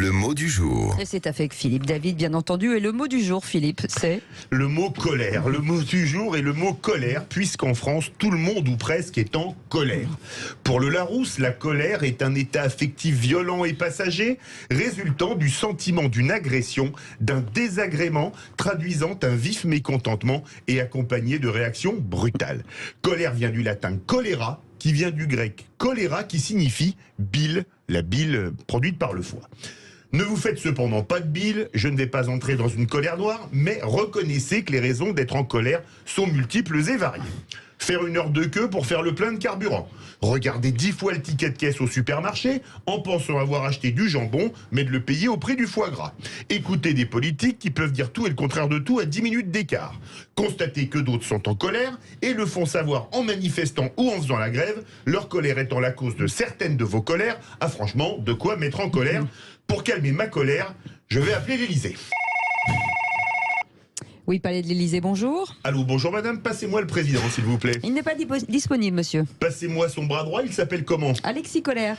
Le mot du jour. Et c'est avec Philippe David, bien entendu. Et le mot du jour, Philippe, c'est... Le mot colère. Le mot du jour est le mot colère, puisqu'en France, tout le monde ou presque est en colère. Pour le Larousse, la colère est un état affectif violent et passager, résultant du sentiment d'une agression, d'un désagrément, traduisant un vif mécontentement et accompagné de réactions brutales. Colère vient du latin choléra, qui vient du grec choléra, qui signifie bile, la bile produite par le foie. Ne vous faites cependant pas de bile, je ne vais pas entrer dans une colère noire, mais reconnaissez que les raisons d'être en colère sont multiples et variées. Faire une heure de queue pour faire le plein de carburant. Regarder 10 fois le ticket de caisse au supermarché en pensant avoir acheté du jambon, mais de le payer au prix du foie gras. Écouter des politiques qui peuvent dire tout et le contraire de tout à 10 minutes d'écart. Constater que d'autres sont en colère et le font savoir en manifestant ou en faisant la grève, leur colère étant la cause de certaines de vos colères. Ah franchement, de quoi mettre en colère. Pour calmer ma colère, je vais appeler l'Élysée. Oui, Palais de l'Élysée, bonjour. Allô, bonjour madame, passez-moi le président s'il vous plaît. Il n'est pas disponible, monsieur. Passez-moi son bras droit, il s'appelle comment? Alexis Colère.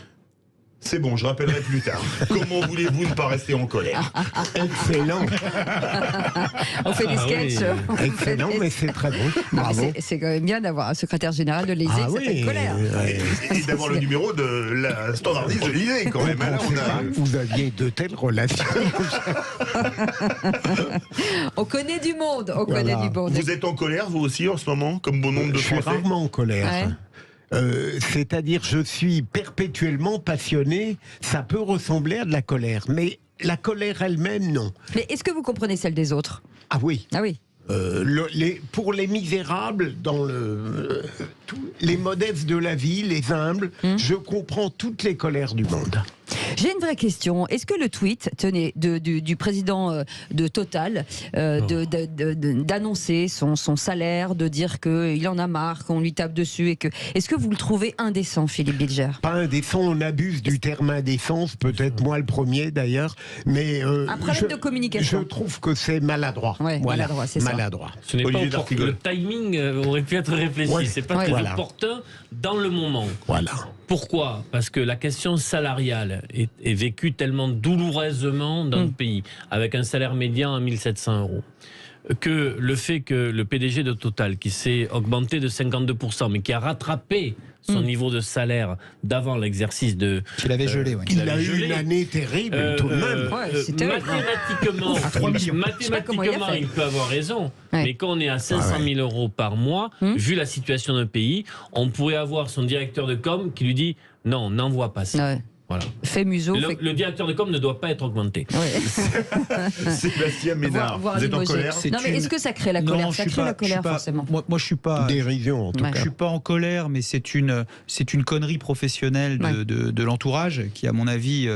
C'est bon, je rappellerai plus tard. Comment voulez-vous ne pas rester en colère? Excellent. On fait des sketchs. Oui, excellent, mais c'est très bon. Bravo. C'est quand même bien d'avoir un secrétaire général de l'Élysée qui s'appelle Colère. Et d'avoir le numéro de la standardiste de l'Élysée quand même. Là, Vous aviez de telles relations. On connaît du monde. On Voilà. connaît du monde. Vous êtes en colère, vous aussi, en ce moment, comme bon nombre de Je suis Français? rarement en colère. Ouais. C'est-à-dire, je suis perpétuellement passionné. Ça peut ressembler à de la colère, mais la colère elle-même, non. Mais est-ce que vous comprenez celle des autres? Ah oui. Ah oui. Pour les misérables, les modestes de la vie, les humbles, je comprends toutes les colères du monde. J'ai une vraie question. Est-ce que le tweet, tenez, du président de Total, d'annoncer son salaire, de dire qu'il en a marre, qu'on lui tape dessus, est-ce que vous le trouvez indécent, Philippe Bilger? Pas indécent, on abuse du terme indécence, peut-être moi le premier d'ailleurs, mais Un problème de communication. Je trouve que c'est maladroit. Ouais, maladroit, c'est ça. Maladroit. Ce n'est pas Olivier opportun. d'Artigol. Le timing aurait pu être réfléchi. Ouais. C'est pas Ouais. très Voilà. opportun dans le moment. Voilà. Pourquoi? Parce que la question salariale est vécue tellement douloureusement dans le pays, avec un salaire médian à 1 700 €, que le fait que le PDG de Total, qui s'est augmenté de 52%, mais qui a rattrapé son niveau de salaire d'avant l'exercice de... Il avait gelé, oui. Il a eu une année terrible, tout de même. Ouais, c'est terrible. Mathématiquement, À 3 millions. Je sais pas comment il a fait. il peut avoir raison. Ouais. Mais quand on est à 500 000 € par mois, vu la situation d'un pays, on pourrait avoir son directeur de com qui lui dit non, n'envoie pas ça. Ouais. Voilà. Fait museau. Le directeur de com ne doit pas être augmenté. Ouais. Sébastien Ménard, Voir vous êtes en limogé. colère? Non, mais est-ce que ça crée la colère? Non, Ça je suis crée pas- la colère, je suis pas- forcément. Moi, je suis pas. Dérision, en tout Ouais. Je cas. suis pas en colère, mais c'est une connerie professionnelle de l'entourage qui, à mon avis,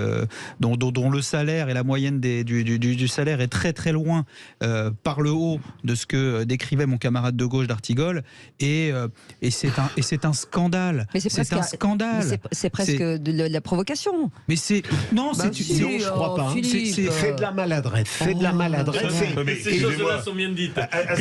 dont le salaire et la moyenne du salaire est très très loin par le haut de ce que décrivait mon camarade de gauche d'Artigol, et c'est un scandale. Mais C'est un scandale. C'est presque de la provocation. Mais c'est non, Bah, c'est Non, je crois pas. Philippe, C'est de la maladresse. C'est de la maladresse. Mais Ces excusez-moi, choses-là sont bien dites. à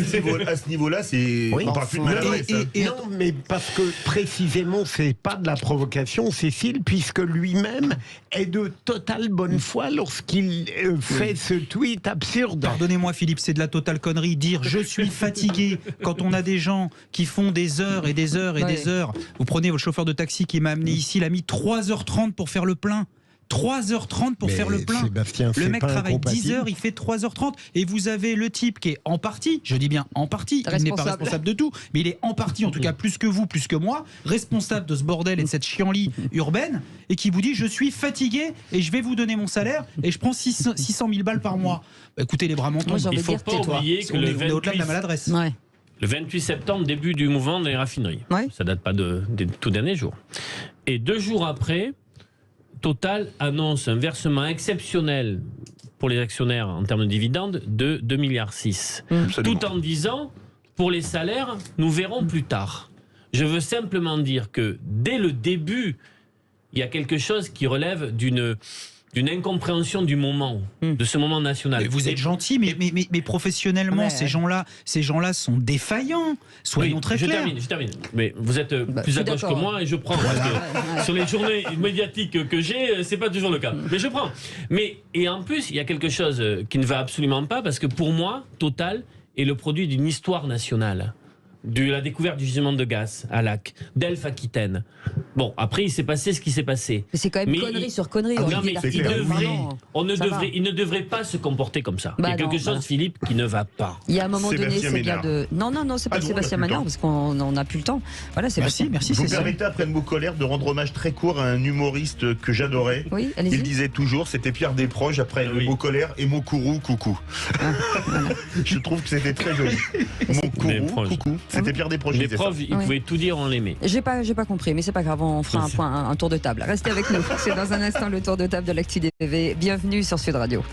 ce niveau-là, c'est... Oui. on parle plus de maladresse. hein. Non, mais parce que précisément, c'est pas de la provocation, Cécile, puisque lui-même est de totale bonne foi lorsqu'il fait ce tweet absurde. Pardonnez-moi Philippe, c'est de la totale connerie. Dire je suis fatigué quand on a des gens qui font des heures et des heures et des heures. Vous prenez votre chauffeur de taxi qui m'a amené ici, il a mis 3h30 pour faire le plein. 3h30 pour Mais faire le plein. Sébastien, Le c'est mec pas travaille 10 incompatible. heures, il fait 3h30. Et vous avez le type qui est en partie, je dis bien en partie, il n'est pas Responsable. responsable de tout, mais il est en partie, en tout cas plus que vous, plus que moi, responsable de ce bordel et de cette chienlit urbaine, et qui vous dit je suis fatigué et je vais vous donner mon salaire et je prends 600 000 balles par mois. Bah, écoutez les bras mentons, Moi, j'ai envie Il de faut dire, pas tais-toi. oublier que on le est au-delà de la 28, maladresse. Ouais. le 28 septembre, début du mouvement des raffineries. Ouais. Ça date pas des tout derniers jours. Et 2 jours après, Total annonce un versement exceptionnel pour les actionnaires en termes de dividendes de 2,6 milliards. Absolument. Tout en disant, pour les salaires, nous verrons plus tard. Je veux simplement dire que dès le début, il y a quelque chose qui relève d'une d'une incompréhension du moment, de ce moment national. Mais vous êtes gentil, mais professionnellement, ces gens-là sont défaillants. Soyons très clairs. Je termine. Mais vous êtes plus à gauche que moi et je prends. Parce que sur les journées médiatiques que j'ai, c'est pas toujours le cas. Mais je prends. Et en plus, il y a quelque chose qui ne va absolument pas, parce que pour moi, Total est le produit d'une histoire nationale. De la découverte du gisement de gaz à Lac, Delphes Aquitaine. Bon, après, il s'est passé ce qui s'est passé. Mais c'est quand même connerie sur connerie. Non, mais il ne devrait pas se comporter comme ça. Il y a quelque chose, Philippe, qui ne va pas. Il y a un moment donné, c'est bien de... Non, c'est pas Sébastien Ménard, parce qu'on n'a plus le temps. Voilà, merci. Vous me permettez, après le mot colère, de rendre hommage très court à un humoriste que j'adorais. Oui, allez-y. Il disait toujours, c'était Pierre Desproges, après le mot colère et mot courroux, coucou. Voilà. Je trouve que c'était très joli. Mon courroux, coucou. C'était Pierre Desproges. Les profs, ils pouvaient tout dire, on l'aimait. J'ai pas compris, mais c'est pas grave, on fera un tour de table. Restez avec nous. C'est dans un instant le tour de table de l'Actu TV. Bienvenue sur Sud Radio.